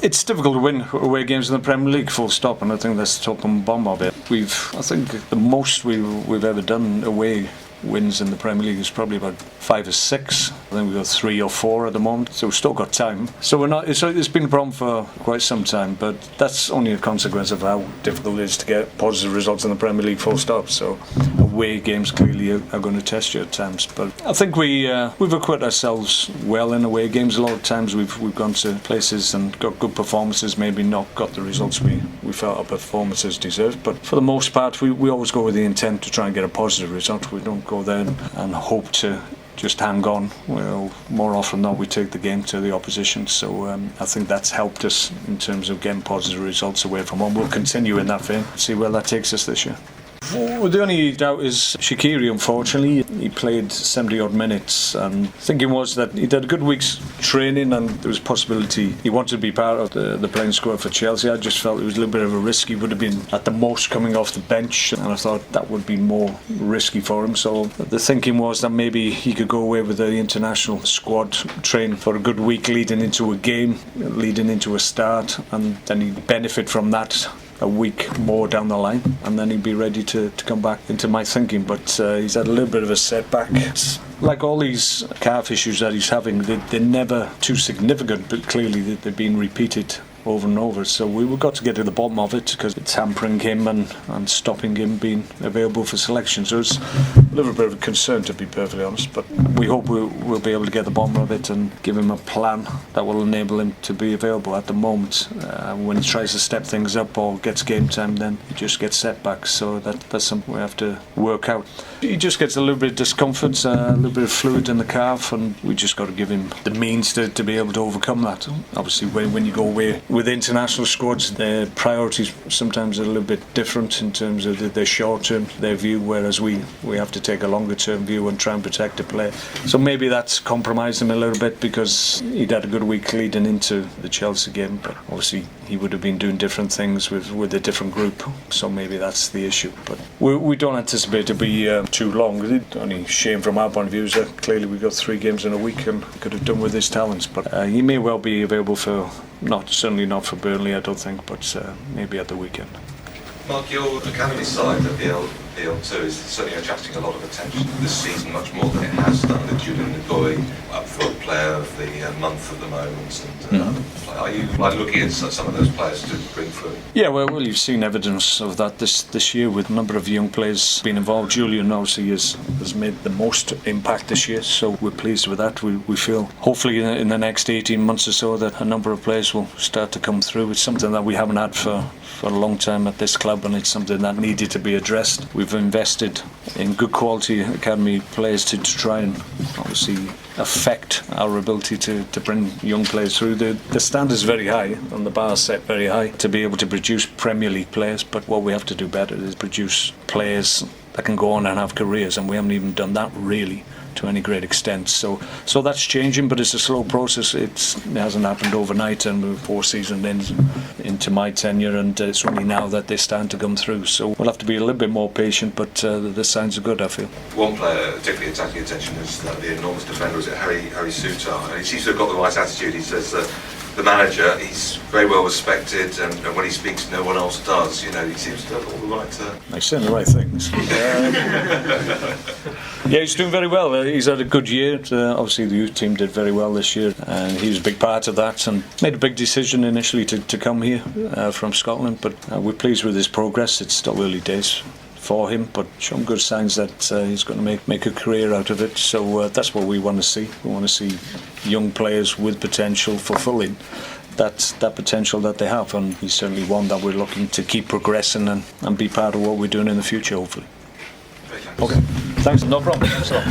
It's difficult to win away games in the Premier League, full stop, and I think that's the top and bottom of it. I think the most we've ever done away wins in the Premier League is probably about 5 or 6. I think we've got 3 or 4 at the moment, so we've still got time. So we're not. It's been a problem for quite some time, but that's only a consequence of how difficult it is to get positive results in the Premier League, full stop. So away games clearly are going to test you at times, but I think we've acquitted ourselves well in away games. A lot of times we've gone to places and got good performances, maybe not got the results we felt our performances deserved, but for the most part we always go with the intent to try and get a positive result. We don't go there and hope to just hang on. Well, more often than not we take the game to the opposition, so I think that's helped us in terms of getting positive results away from home. We'll continue in that vein, see where that takes us this year. Well, the only doubt is Shaqiri, unfortunately. He played 70 odd minutes, and thinking was that he'd had a good week's training and there was a possibility he wanted to be part of the playing squad for Chelsea. I just felt it was a little bit of a risk. He would have been at the most coming off the bench, and I thought that would be more risky for him. So the thinking was that maybe he could go away with the international squad, train for a good week leading into a game, leading into a start, and then he'd benefit from that a week more down the line, and then he'd be ready to come back into my thinking. But he's had a little bit of a setback. Like all these calf issues that he's having, they're never too significant, but clearly they've been repeated over and over, so we've got to get to the bottom of it because it's hampering him and stopping him being available for selection. So it's a little bit of a concern, to be perfectly honest, but we hope we'll be able to get the bottom of it and give him a plan that will enable him to be available. At the moment, when he tries to step things up or gets game time, then he just gets setbacks, so that's something we have to work out. He just gets a little bit of discomfort, a little bit of fluid in the calf, and we just got to give him the means to be able to overcome that. Obviously when you go away with international squads, their priorities sometimes are a little bit different in terms of their short term, their view, whereas we have to take a longer term view and try and protect the player. So maybe that's compromised him a little bit because he'd had a good week leading into the Chelsea game, but obviously he would have been doing different things with a different group, so maybe that's the issue. But we don't anticipate it to be too long. The only shame from our point of view is that clearly we've got 3 games in a week and could have done with his talents, but he may well be available for, certainly not for Burnley, I don't think, but maybe at the weekend. Mark, your academy side at BL2 is certainly attracting a lot of attention this season, much more than it has done. The Julian Nagoy up for player of the month at the moment. And, are you looking at some of those players to bring through? Yeah, well, you've seen evidence of that this year with a number of young players being involved. Julian obviously has made the most impact this year, so we're pleased with that. We feel hopefully in the next 18 months or so that a number of players will start to come through. It's something that we haven't had for a long time at this club, and it's something that needed to be addressed. We've invested in good quality academy players to try and obviously affect our ability to bring young players through. The standard is very high and the bar is set very high to be able to produce Premier League players, but what we have to do better is produce players that can go on and have careers, and we haven't even done that really to any great extent. So that's changing, but it's a slow process. It hasn't happened overnight, and we're 4 seasons into my tenure, and it's only now that they're starting to come through. So we'll have to be a little bit more patient, but the signs are good, I feel. One player particularly attracting attention is the enormous defender, is it Harry Souttar? And he seems to have got the right attitude. He says the manager, he's very well respected, and when he speaks no one else does. You know, he seems to have all the right He's saying the right things. Yeah, he's doing very well. He's had a good year. Obviously the youth team did very well this year, and he was a big part of that and made a big decision initially to come here from Scotland, but we're pleased with his progress. It's still early days for him, but showing good signs that he's going to make a career out of it. So that's what we want to see. We want to see young players with potential fulfilling that potential that they have, and he's certainly one that we're looking to keep progressing and be part of what we're doing in the future, hopefully. Thanks. Okay, thanks. No problem. Thanks a lot.